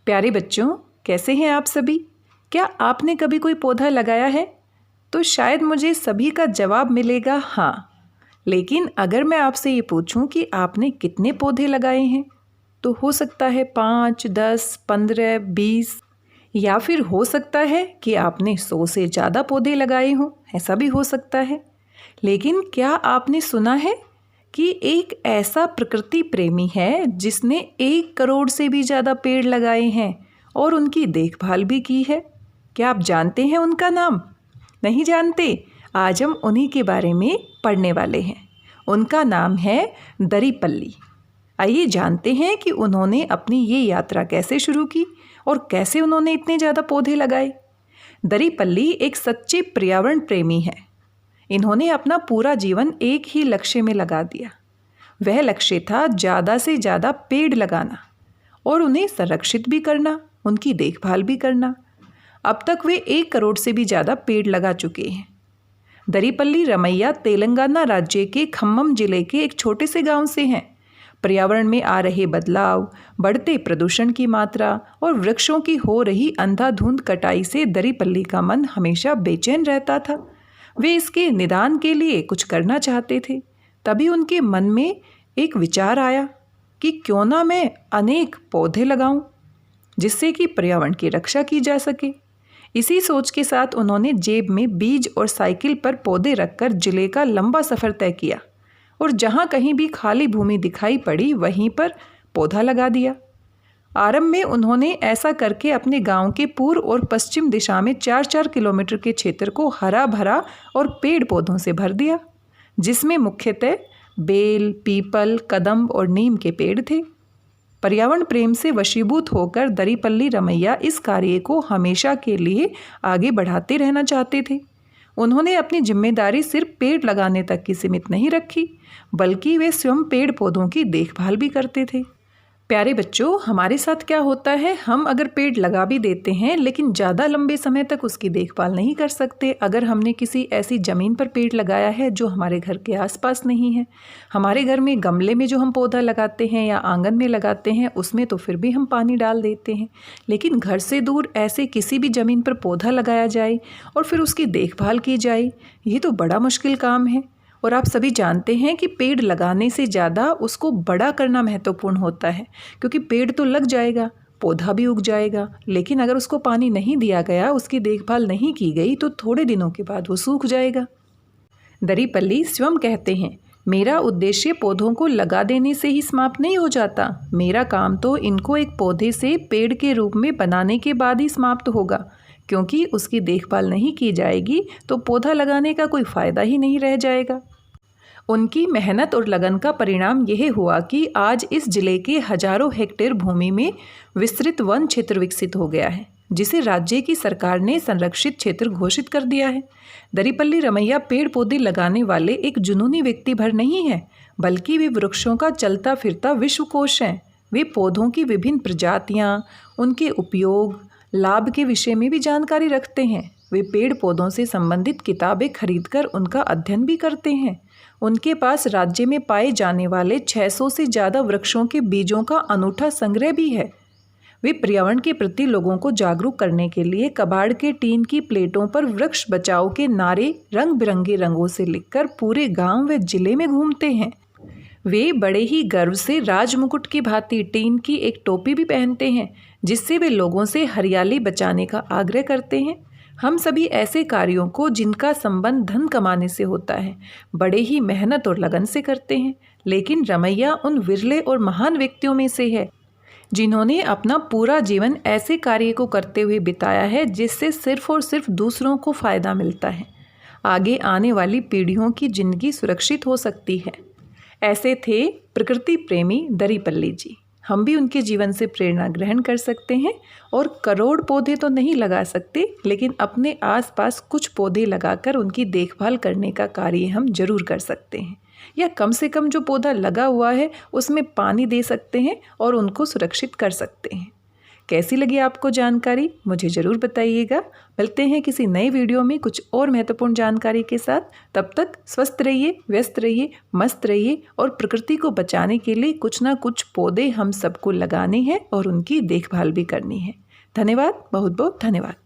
प्यारे बच्चों, कैसे हैं आप सभी? क्या आपने कभी कोई पौधा लगाया है? तो शायद मुझे सभी का जवाब मिलेगा हाँ। लेकिन अगर मैं आपसे ये पूछूं कि आपने कितने पौधे लगाए हैं, तो हो सकता है 5, 10, 15, 20 या फिर हो सकता है कि आपने 100 से ज़्यादा पौधे लगाए हों, ऐसा भी हो सकता है। लेकिन क्या आपने सुना है कि एक ऐसा प्रकृति प्रेमी है जिसने 1 करोड़ से भी ज़्यादा पेड़ लगाए हैं और उनकी देखभाल भी की है? क्या आप जानते हैं उनका नाम? नहीं जानते? आज हम उन्हीं के बारे में पढ़ने वाले हैं। उनका नाम है दरीपल्ली। आइए जानते हैं कि उन्होंने अपनी ये यात्रा कैसे शुरू की और कैसे उन्होंने इतने ज़्यादा पौधे लगाए। दरीपल्ली एक सच्चे पर्यावरण प्रेमी है। इन्होंने अपना पूरा जीवन एक ही लक्ष्य में लगा दिया। वह लक्ष्य था ज़्यादा से ज़्यादा पेड़ लगाना और उन्हें संरक्षित भी करना, उनकी देखभाल भी करना। अब तक वे 1 करोड़ से भी ज़्यादा पेड़ लगा चुके हैं। दरीपल्ली रमैया तेलंगाना राज्य के खम्मम जिले के एक छोटे से गांव से हैं। पर्यावरण में आ रहे बदलाव, बढ़ते प्रदूषण की मात्रा और वृक्षों की हो रही अंधाधुंध कटाई से दरीपल्ली का मन हमेशा बेचैन रहता था। वे इसके निदान के लिए कुछ करना चाहते थे। तभी उनके मन में एक विचार आया कि क्यों ना मैं अनेक पौधे लगाऊं, जिससे कि पर्यावरण की रक्षा की जा सके। इसी सोच के साथ उन्होंने जेब में बीज और साइकिल पर पौधे रखकर जिले का लंबा सफ़र तय किया और जहाँ कहीं भी खाली भूमि दिखाई पड़ी वहीं पर पौधा लगा दिया। आरंभ में उन्होंने ऐसा करके अपने गांव के पूर्व और पश्चिम दिशा में 4-4 किलोमीटर के क्षेत्र को हरा भरा और पेड़ पौधों से भर दिया, जिसमें मुख्यतः बेल, पीपल, कदम्ब और नीम के पेड़ थे। पर्यावरण प्रेम से वशीभूत होकर दरीपल्ली रमैया इस कार्य को हमेशा के लिए आगे बढ़ाते रहना चाहते थे। उन्होंने अपनी जिम्मेदारी सिर्फ पेड़ लगाने तक की सीमित नहीं रखी, बल्कि वे स्वयं पेड़ पौधों की देखभाल भी करते थे। प्यारे बच्चों, हमारे साथ क्या होता है, हम अगर पेड़ लगा भी देते हैं लेकिन ज़्यादा लंबे समय तक उसकी देखभाल नहीं कर सकते। अगर हमने किसी ऐसी ज़मीन पर पेड़ लगाया है जो हमारे घर के आसपास नहीं है, हमारे घर में गमले में जो हम पौधा लगाते हैं या आंगन में लगाते हैं उसमें तो फिर भी हम पानी डाल देते हैं, लेकिन घर से दूर ऐसे किसी भी ज़मीन पर पौधा लगाया जाए और फिर उसकी देखभाल की जाए, ये तो बड़ा मुश्किल काम है। और आप सभी जानते हैं कि पेड़ लगाने से ज़्यादा उसको बड़ा करना महत्वपूर्ण होता है, क्योंकि पेड़ तो लग जाएगा, पौधा भी उग जाएगा, लेकिन अगर उसको पानी नहीं दिया गया, उसकी देखभाल नहीं की गई तो थोड़े दिनों के बाद वो सूख जाएगा। दरीपल्ली स्वयं कहते हैं, मेरा उद्देश्य पौधों को लगा देने से ही समाप्त नहीं हो जाता। मेरा काम तो इनको एक पौधे से पेड़ के रूप में बनाने के बाद ही समाप्त होगा, क्योंकि उसकी देखभाल नहीं की जाएगी तो पौधा लगाने का कोई फ़ायदा ही नहीं रह जाएगा। उनकी मेहनत और लगन का परिणाम यह हुआ कि आज इस जिले के हजारों हेक्टेयर भूमि में विस्तृत वन क्षेत्र विकसित हो गया है, जिसे राज्य की सरकार ने संरक्षित क्षेत्र घोषित कर दिया है। दरीपल्ली रमैया पेड़ पौधे लगाने वाले एक जुनूनी व्यक्ति भर नहीं है, बल्कि वे वृक्षों का चलता फिरता विश्वकोश हैं। वे पौधों की विभिन्न प्रजातियाँ, उनके उपयोग, लाभ के विषय में भी जानकारी रखते हैं। वे पेड़ पौधों से संबंधित किताबें खरीदकर उनका अध्ययन भी करते हैं। उनके पास राज्य में पाए जाने वाले 600 से ज़्यादा वृक्षों के बीजों का अनूठा संग्रह भी है। वे पर्यावरण के प्रति लोगों को जागरूक करने के लिए कबाड़ के टीन की प्लेटों पर वृक्ष बचाओ के नारे रंग बिरंगे रंगों से लिखकर पूरे गांव व जिले में घूमते हैं। वे बड़े ही गर्व से राजमुकुट की भांति टीन की एक टोपी भी पहनते हैं, जिससे वे लोगों से हरियाली बचाने का आग्रह करते हैं। हम सभी ऐसे कार्यों को जिनका संबंध धन कमाने से होता है, बड़े ही मेहनत और लगन से करते हैं, लेकिन रमैया उन विरले और महान व्यक्तियों में से है जिन्होंने अपना पूरा जीवन ऐसे कार्य को करते हुए बिताया है जिससे सिर्फ और सिर्फ दूसरों को फ़ायदा मिलता है। आगे आने वाली पीढ़ियों की जिंदगी सुरक्षित हो सकती है। ऐसे थे प्रकृति प्रेमी दरीपल्ली जी। हम भी उनके जीवन से प्रेरणा ग्रहण कर सकते हैं और करोड़ पौधे तो नहीं लगा सकते, लेकिन अपने आसपास कुछ पौधे लगाकर उनकी देखभाल करने का कार्य हम जरूर कर सकते हैं, या कम से कम जो पौधा लगा हुआ है उसमें पानी दे सकते हैं और उनको सुरक्षित कर सकते हैं। कैसी लगी आपको जानकारी मुझे ज़रूर बताइएगा। मिलते हैं किसी नए वीडियो में कुछ और महत्वपूर्ण जानकारी के साथ। तब तक स्वस्थ रहिए, व्यस्त रहिए, मस्त रहिए और प्रकृति को बचाने के लिए कुछ ना कुछ पौधे हम सबको लगाने हैं और उनकी देखभाल भी करनी है। धन्यवाद, बहुत बहुत धन्यवाद।